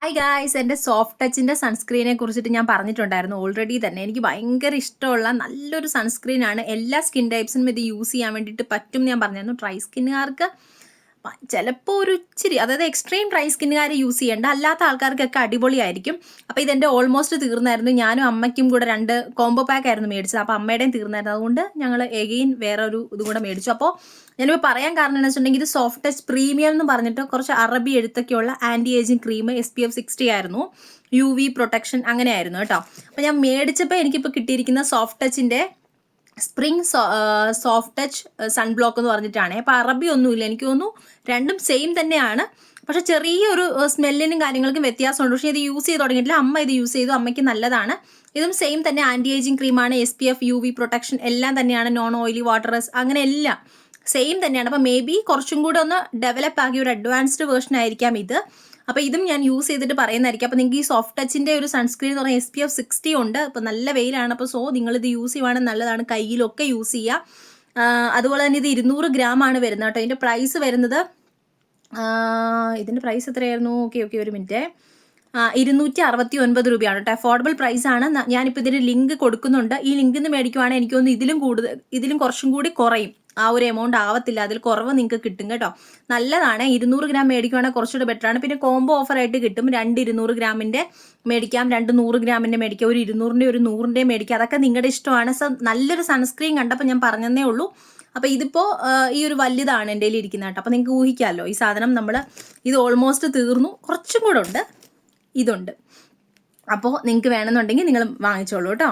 Hi guys, എൻ്റെ soft ടച്ചിൻ്റെ സൺസ്ക്രീനെ കുറിച്ചിട്ട് ഞാൻ പറഞ്ഞിട്ടുണ്ടായിരുന്നു ഓൾറെഡി തന്നെ. എനിക്ക് ഭയങ്കര ഇഷ്ടമുള്ള നല്ലൊരു സൺസ്ക്രീനാണ്. എല്ലാ സ്കിൻ ടൈപ്സിനും ഇത് യൂസ് ചെയ്യാൻ വേണ്ടിയിട്ട് പറ്റും ഞാൻ പറഞ്ഞിരുന്നു. ഡ്രൈ സ്കിന്നുകാർക്ക് ചിലപ്പോൾ ഒരു ഇച്ചിരി, അതായത് എക്സ്ട്രീം ഡ്രൈ സ്കിന്നുകാർ യൂസ് ചെയ്യേണ്ട, അല്ലാത്ത ആൾക്കാർക്കൊക്കെ അടിപൊളിയായിരിക്കും. അപ്പോൾ ഇതെൻ്റെ ഓൾമോസ്റ്റ് തീർന്നായിരുന്നു. ഞാനും അമ്മയ്ക്കും കൂടെ 2 കോംബോ പാക്ക് ആയിരുന്നു മേടിച്ചത്. അപ്പോൾ അമ്മയുടെയും തീർന്നായിരുന്നു. അതുകൊണ്ട് ഞങ്ങൾ എഗെയിൻ വേറെ ഒരു ഇതും കൂടെ മേടിച്ചു. അപ്പോൾ ഞാനിപ്പോൾ പറയാൻ കാരണം എന്ന് വെച്ചിട്ടുണ്ടെങ്കിൽ ഇത് സോഫ്റ്റ് ടച്ച് പ്രീമിയം എന്ന് പറഞ്ഞിട്ട് കുറച്ച് അറബി എഴുത്തൊക്കെയുള്ള ആൻറ്റി ഏജിങ് ക്രീം SPF 60 ആയിരുന്നു. UV പ്രൊട്ടക്ഷൻ അങ്ങനെയായിരുന്നു കേട്ടോ. അപ്പോൾ ഞാൻ മേടിച്ചപ്പോൾ എനിക്കിപ്പോൾ കിട്ടിയിരിക്കുന്ന സോഫ്റ്റ് ടച്ചിൻ്റെ സ്പ്രിംഗ് സോഫ്റ്റ് ടച്ച് സൺബ്ലോക്ക് എന്ന് പറഞ്ഞിട്ടാണ്. അപ്പോൾ അറബി ഒന്നുമില്ല, എനിക്ക് തോന്നുന്നു രണ്ടും സെയിം തന്നെയാണ്. പക്ഷെ ചെറിയൊരു സ്മെല്ലിനും കാര്യങ്ങൾക്കും വ്യത്യാസമുണ്ട്. പക്ഷേ ഇത് യൂസ് ചെയ്ത് തുടങ്ങിയിട്ടില്ല. അമ്മ ഇത് യൂസ് ചെയ്തു, അമ്മയ്ക്ക് നല്ലതാണ്. ഇതും സെയിം തന്നെ ആൻറ്റി ഏജിങ് ക്രീമാണ്. SPF UV പ്രൊട്ടക്ഷൻ എല്ലാം തന്നെയാണ്. നോൺ ഓയിലി വാട്ടറസ് അങ്ങനെ എല്ലാം സെയിം തന്നെയാണ്. അപ്പോൾ മേ ബി കുറച്ചും കൂടെ ഒന്ന് ഡെവലപ്പ് ആക്കിയ ഒരു അഡ്വാൻസ്ഡ് വേർഷൻ ആയിരിക്കാം ഇത്. അപ്പോൾ ഇതും ഞാൻ യൂസ് ചെയ്തിട്ട് പറയുന്നതായിരിക്കും. അപ്പോൾ നിങ്ങൾക്ക് ഈ സോഫ്റ്റ് ടച്ചിൻ്റെ ഒരു സൺസ്ക്രീൻ എന്ന് പറഞ്ഞാൽ SPF 60 ഉണ്ട്. അപ്പോൾ നല്ല വെയിലാണ്. അപ്പോൾ നിങ്ങളിത് യൂസ് ചെയ്യുവാണെങ്കിൽ നല്ലതാണ്. കയ്യിലൊക്കെ യൂസ് ചെയ്യുക. അതുപോലെ തന്നെ ഇത് 200 ഗ്രാമാണ് വരുന്നത് കേട്ടോ. ഇതിൻ്റെ പ്രൈസ് വരുന്നത്, ഇതിൻ്റെ പ്രൈസ് എത്രയായിരുന്നു? ഓക്കെ ഒരു മിനിറ്റ്. 269 രൂപയാണ് കേട്ടോ. അഫോർഡബിൾ പ്രൈസാണ്. ഞാനിപ്പോൾ ഇതിന് ലിങ്ക് കൊടുക്കുന്നുണ്ട്. ഈ ലിങ്കിൽ നിന്ന് മേടിക്കുവാണെങ്കിൽ എനിക്കൊന്ന് ഇതിലും കുറച്ചും കൂടി കുറയും. ആ ഒരു എമൗണ്ട് ആവത്തില്ല, അതിൽ കുറവ് നിങ്ങൾക്ക് കിട്ടും കേട്ടോ. നല്ലതാണ്. 200 ഗ്രാം മേടിക്കുവാണെങ്കിൽ കുറച്ചുകൂടി ബെറ്ററാണ്. പിന്നെ കോംബോ ഓഫറായിട്ട് കിട്ടും. 2 200 ഗ്രാമിൻ്റെ മേടിക്കാം, 2 100 ഗ്രാമിൻ്റെ മേടിക്കാം, ഒരു 200ൻ്റെ ഒരു 100ൻ്റെ മേടിക്കാം. അതൊക്കെ നിങ്ങളുടെ ഇഷ്ടമാണ്. നല്ലൊരു സൺസ്ക്രീൻ കണ്ടപ്പോൾ ഞാൻ പറഞ്ഞതേ ഉള്ളൂ. അപ്പോൾ ഇതിപ്പോൾ ഈ ഒരു വലുതാണ് എൻ്റെ കയ്യിൽ ഇരിക്കുന്നത് കേട്ടോ. അപ്പോൾ നിങ്ങൾക്ക് ഊഹിക്കാമല്ലോ ഈ സാധനം ഇത് ഓൾമോസ്റ്റ് തീർന്നു. കുറച്ചും കൂടെ ഉണ്ട്, ഇതുണ്ട്. അപ്പോൾ നിങ്ങൾക്ക് വേണമെന്നുണ്ടെങ്കിൽ നിങ്ങൾ വാങ്ങിച്ചോളൂ കേട്ടോ.